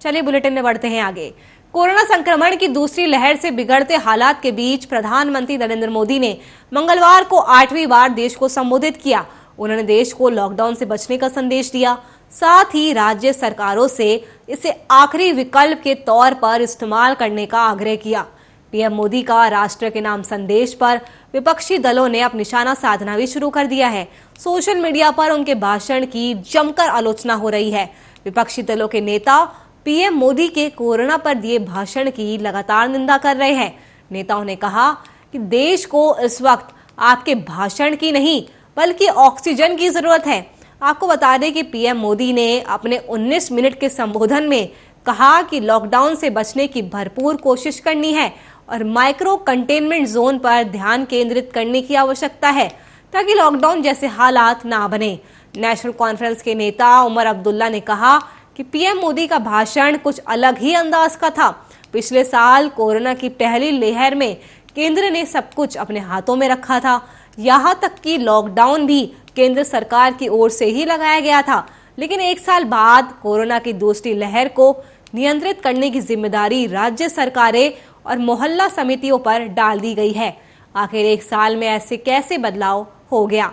चलिए बुलेटिन में बढ़ते हैं आगे। कोरोना संक्रमण की दूसरी लहर से बिगड़ते हालात के बीच प्रधानमंत्री नरेंद्र मोदी ने मंगलवार को 8वीं बार देश को संबोधित किया। उन्होंने देश को लॉकडाउन से बचने का संदेश दिया, साथ ही राज्य सरकारों से इसे आखिरी विकल्प के तौर पर इस्तेमाल करने का आग्रह किया। पीएम मोदी का राष्ट्र के नाम संदेश पर विपक्षी दलों ने अब निशाना साधना भी शुरू कर दिया है। सोशल मीडिया पर उनके भाषण की जमकर आलोचना हो रही है। विपक्षी दलों के नेता पीएम मोदी के कोरोना पर दिए भाषण की लगातार निंदा कर रहे हैं। नेताओं ने कहा कि देश को इस वक्त आपके भाषण की नहीं बल्कि ऑक्सीजन की जरूरत है। आपको बता दें कि पीएम मोदी ने अपने 19 मिनट के संबोधन में कहा कि लॉकडाउन से बचने की भरपूर कोशिश करनी है और माइक्रो कंटेनमेंट जोन पर ध्यान केंद्रित करने की आवश्यकता है ताकि लॉकडाउन जैसे हालात ना बने। नेशनल कॉन्फ्रेंस के नेता उमर अब्दुल्ला ने कहा कि पीएम मोदी का भाषण कुछ अलग ही अंदाज का था। पिछले साल कोरोना की पहली लहर में केंद्र ने सब कुछ अपने हाथों में रखा था। यहाँ तक कि लॉकडाउन भी केंद्र सरकार की ओर से ही लगाया गया था, लेकिन एक साल बाद कोरोना की दूसरी लहर को नियंत्रित करने की जिम्मेदारी राज्य सरकारें और मोहल्ला समितियों पर डाल दी गई है। आखिर एक साल में ऐसे कैसे बदलाव हो गया?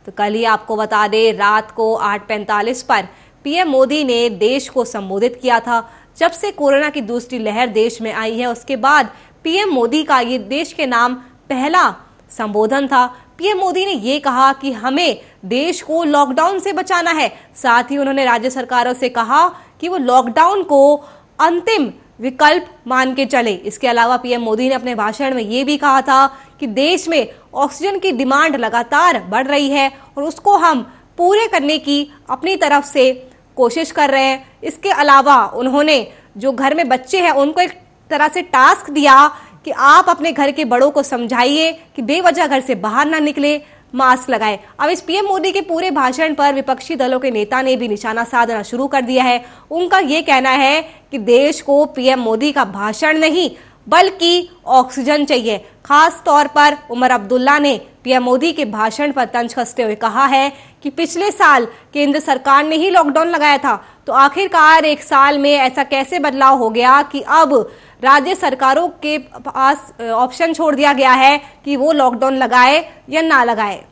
तो कल ही आपको बता दें, रात को 8:45 पर पीएम मोदी ने देश को संबोधित किया था। जब से कोरोना की दूसरी लहर देश में आई है, उसके बाद पीएम मोदी का ये देश के नाम पहला संबोधन था। पीएम मोदी ने ये कहा कि हमें देश को लॉकडाउन से बचाना है। साथ ही उन्होंने राज्य सरकारों से कहा कि वो लॉकडाउन को अंतिम विकल्प मान के चले। इसके अलावा पीएम मोदी ने अपने भाषण में ये भी कहा था कि देश में ऑक्सीजन की डिमांड लगातार बढ़ रही है और उसको हम पूरे करने की अपनी तरफ से कोशिश कर रहे हैं। इसके अलावा उन्होंने जो घर में बच्चे हैं उनको एक तरह से टास्क दिया कि आप अपने घर के बड़ों को समझाइए कि बेवजह घर से बाहर ना निकले, मास्क लगाए। अब इस पीएम मोदी के पूरे भाषण पर विपक्षी दलों के नेता ने भी निशाना साधना शुरू कर दिया है। उनका ये कहना है कि देश को पीएम मोदी का भाषण नहीं बल्कि ऑक्सीजन चाहिए। खास तौर पर उमर अब्दुल्ला ने पीएम मोदी के भाषण पर तंज कसते हुए कहा है कि पिछले साल केंद्र सरकार ने ही लॉकडाउन लगाया था, तो आखिरकार एक साल में ऐसा कैसे बदलाव हो गया कि अब राज्य सरकारों के पास ऑप्शन छोड़ दिया गया है कि वो लॉकडाउन लगाए या ना लगाए।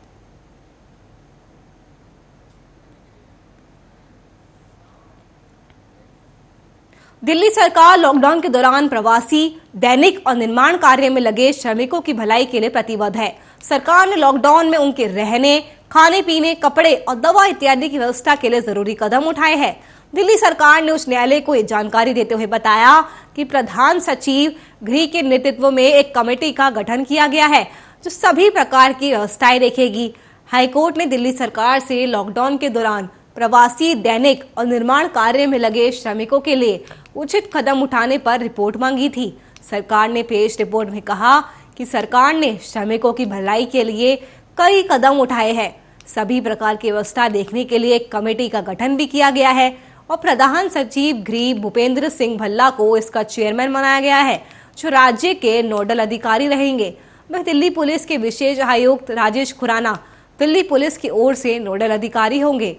दिल्ली सरकार लॉकडाउन के दौरान प्रवासी, दैनिक और निर्माण कार्य में लगे श्रमिकों की भलाई के लिए प्रतिबद्ध है। सरकार ने लॉकडाउन में उनके रहने, खाने पीने, कपड़े और दवा इत्यादि की व्यवस्था के लिए जरूरी कदम उठाए हैं। दिल्ली सरकार ने उच्च न्यायालय को ये जानकारी देते हुए बताया कि प्रधान सचिव गृह के नेतृत्व में एक कमेटी का गठन किया गया है जो सभी प्रकार की व्यवस्थाएं देखेगी। हाईकोर्ट ने दिल्ली सरकार से लॉकडाउन के दौरान प्रवासी, दैनिक और निर्माण कार्य में लगे श्रमिकों के लिए उचित कदम उठाने पर रिपोर्ट मांगी थी। सरकार ने पेश रिपोर्ट में कहा कि सरकार ने श्रमिकों की भलाई के लिए कई कदम उठाए हैं। सभी प्रकार की व्यवस्था देखने के लिए एक कमेटी का गठन भी किया गया है और प्रधान सचिव गृह भूपेंद्र सिंह भल्ला को इसका चेयरमैन बनाया गया है, जो राज्य के नोडल अधिकारी रहेंगे। वह दिल्ली पुलिस के विशेष आयुक्त राजेश खुराना दिल्ली पुलिस की ओर से नोडल अधिकारी होंगे।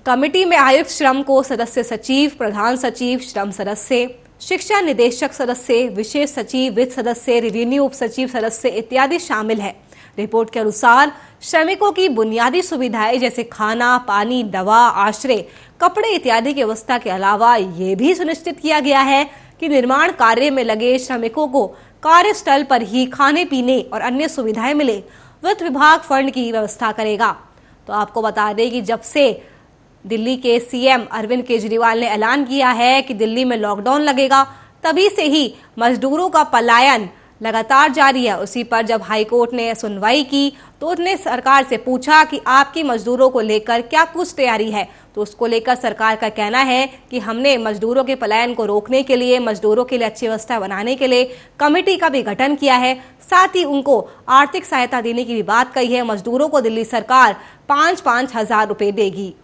कमेटी में आयुक्त श्रम को सदस्य सचिव, प्रधान सचिव श्रम सदस्य, शिक्षा निदेशक सदस्य, विशेष सचिव वित्त सदस्य, रेवेन्यू उप सचिव सदस्य इत्यादि शामिल है। रिपोर्ट के अनुसार श्रमिकों की बुनियादी सुविधाएं जैसे खाना, पानी, दवा, आश्रय, कपड़े इत्यादि की व्यवस्था के अलावा ये भी सुनिश्चित किया गया है कि निर्माण कार्य में लगे श्रमिकों को कार्यस्थल पर ही खाने पीने और अन्य सुविधाएं मिले। वित्त विभाग फंड की व्यवस्था करेगा। तो आपको बता दें कि जब से दिल्ली के सीएम अरविंद केजरीवाल ने ऐलान किया है कि दिल्ली में लॉकडाउन लगेगा, तभी से ही मजदूरों का पलायन लगातार जारी है। उसी पर जब हाईकोर्ट ने सुनवाई की तो उसने सरकार से पूछा कि आपकी मजदूरों को लेकर क्या कुछ तैयारी है, तो उसको लेकर सरकार का कहना है कि हमने मजदूरों के पलायन को रोकने के लिए, मजदूरों के लिए अच्छी व्यवस्था बनाने के लिए कमेटी का भी गठन किया है। साथ ही उनको आर्थिक सहायता देने की भी बात कही है। मजदूरों को दिल्ली सरकार 5-5 हजार रुपए देगी।